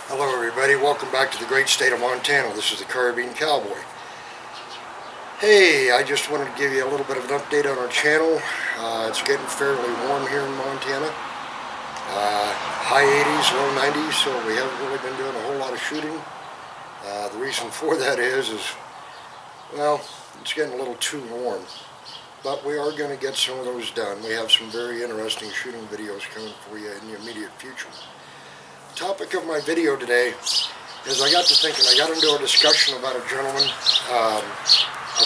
Hello everybody, welcome back to the great state of Montana. This is the Caribbean Cowboy. Hey, I just wanted to give you a little bit of an update on our channel. It's getting fairly warm here in Montana. High 80s, low 90s, so we haven't really been doing a whole lot of shooting. The reason for that is, well, it's getting a little too warm. But we are going to get some of those done. We have some very interesting shooting videos coming for you in the immediate future. The topic of my video today is I got to thinking, I got into a discussion about a gentleman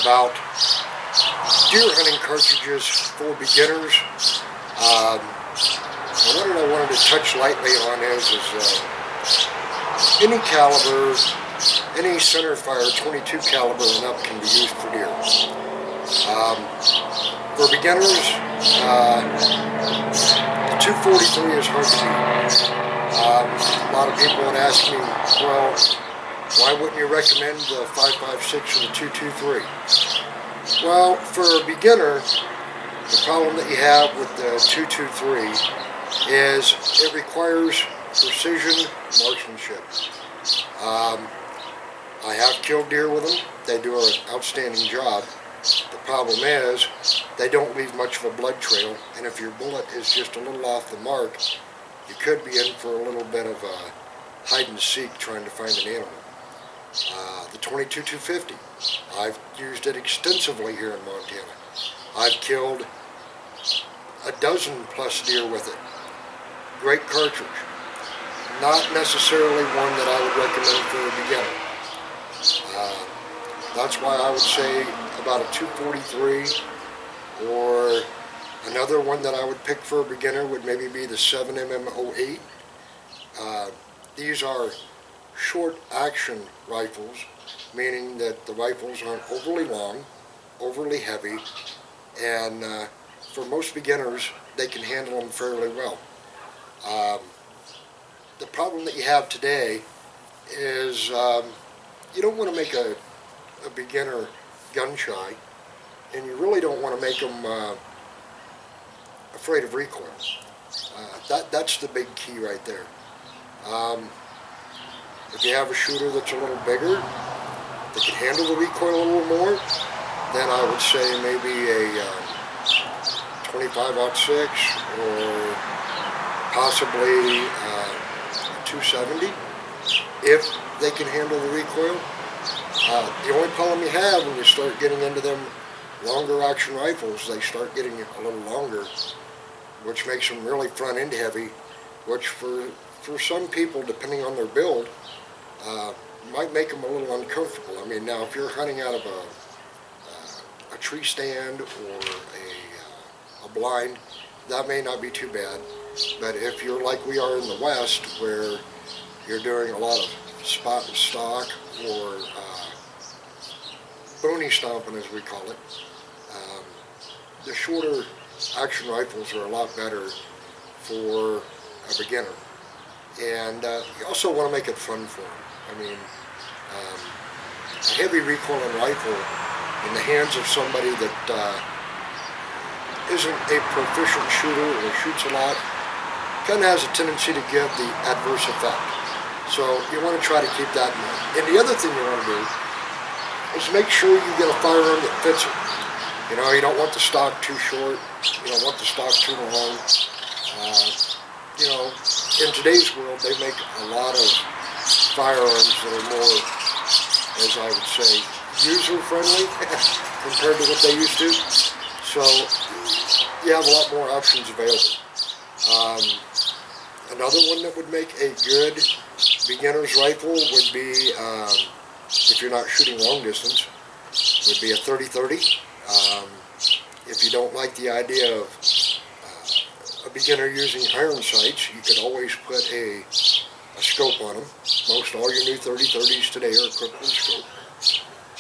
about deer hunting cartridges for beginners. What I wanted to touch lightly on is any caliber, any centerfire 22 caliber and up can be used for deer. For beginners, the 243 is hard to beat. A lot of people would ask me, well, why wouldn't you recommend the 5.56 or the 2.23? Well, for a beginner, the problem that you have with the 2.23 is it requires precision marksmanship. I have killed deer with them. They do an outstanding job. The problem is they don't leave much of a blood trail, and if your bullet is just a little off the mark, you could be in for a little bit of a hide and seek trying to find an animal. The 22-250, I've used it extensively here in Montana. I've killed a dozen plus deer with it. Great cartridge. Not necessarily one that I would recommend for a beginner. That's why I would say about a 243, or another one that I would pick for a beginner would maybe be the 7mm08. These are short action rifles, meaning that the rifles aren't overly long, overly heavy, and for most beginners they can handle them fairly well. The problem that you have today is you don't want to make a beginner gun shy, and you really don't want to make them afraid of recoil. That's the big key right there. If you have a shooter that's a little bigger, that can handle the recoil a little more, then I would say maybe a 25-06 or possibly 270 if they can handle the recoil. The only problem you have when you start getting into them longer action rifles, they start getting a little longer, which makes them really front end heavy, which for some people, depending on their build, might make them a little uncomfortable. I mean, now if you're hunting out of a tree stand or a blind, that may not be too bad. But if you're like we are in the West, where you're doing a lot of spot and stock or bony stomping, as we call it, the shorter action rifles are a lot better for a beginner. And you also want to make it fun for them. I mean, a heavy recoiling rifle in the hands of somebody that isn't a proficient shooter or shoots a lot kind of has a tendency to give the adverse effect. So you want to try to keep that in mind. And the other thing you want to do is make sure you get a firearm that fits it. You know, you don't want the stock too short. You don't want the stock too long. You know, in today's world, they make a lot of firearms that are more, as I would say, user-friendly compared to what they used to. So you have a lot more options available. Another one that would make a good beginner's rifle would be, if you're not shooting long distance, would be a 30-30. If you don't like the idea of a beginner using iron sights, you could always put a scope on them. Most all your new 30-30s today are equipped with a scope.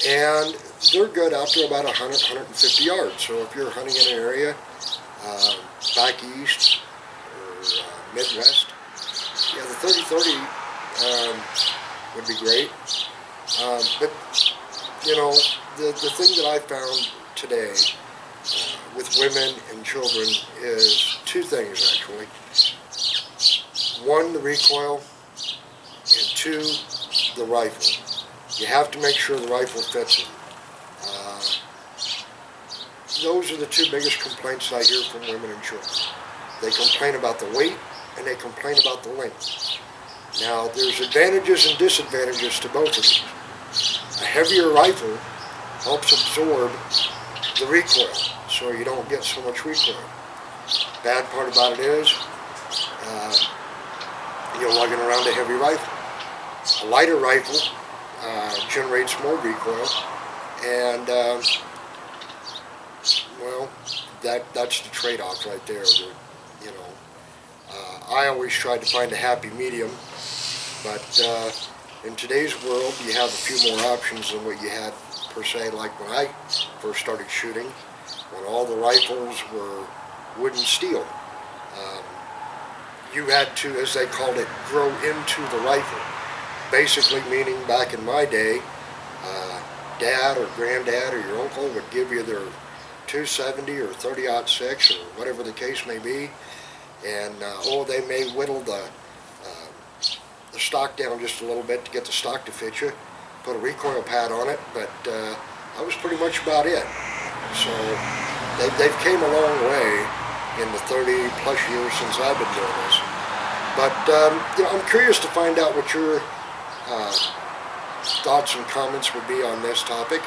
And they're good after about 100-150 yards. So if you're hunting in an area back east or Midwest, yeah, the 30-30 would be great. But, you know, the thing that I found today with women and children is two things, actually. One, the recoil, and to the rifle. You have to make sure the rifle fits them. Those are the two biggest complaints I hear from women and children. They complain about the weight and they complain about the length. Now, there's advantages and disadvantages to both of these. A heavier rifle helps absorb the recoil, so you don't get so much recoil. Bad part about it is, you're lugging around a heavy rifle. A lighter rifle generates more recoil, and well, that's the trade-off right there. I always tried to find a happy medium, but in today's world, you have a few more options than what you had per se, like when I first started shooting, when all the rifles were wood and steel. You had to, as they called it, grow into the rifle. Basically meaning back in my day, dad or granddad or your uncle would give you their 270 or 30-06 or whatever the case may be, and they may whittle the stock down just a little bit to get the stock to fit you, put a recoil pad on it, but that was pretty much about it. So they've came a long way in the 30 plus years since I've been doing this. But I'm curious to find out what your thoughts and comments would be on this topic.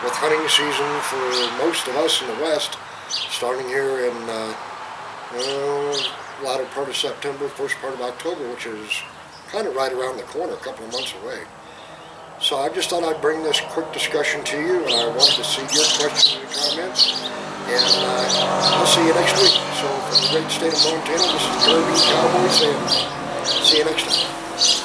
With hunting season for most of us in the West starting here in latter part of September, first part of October, which is kind of right around the corner, a couple of months away. So I just thought I'd bring this quick discussion to you, and I wanted to see your questions and comments. And we'll see you next week. So from the great state of Montana, this is the Caribbean Cowboy saying, see you next time.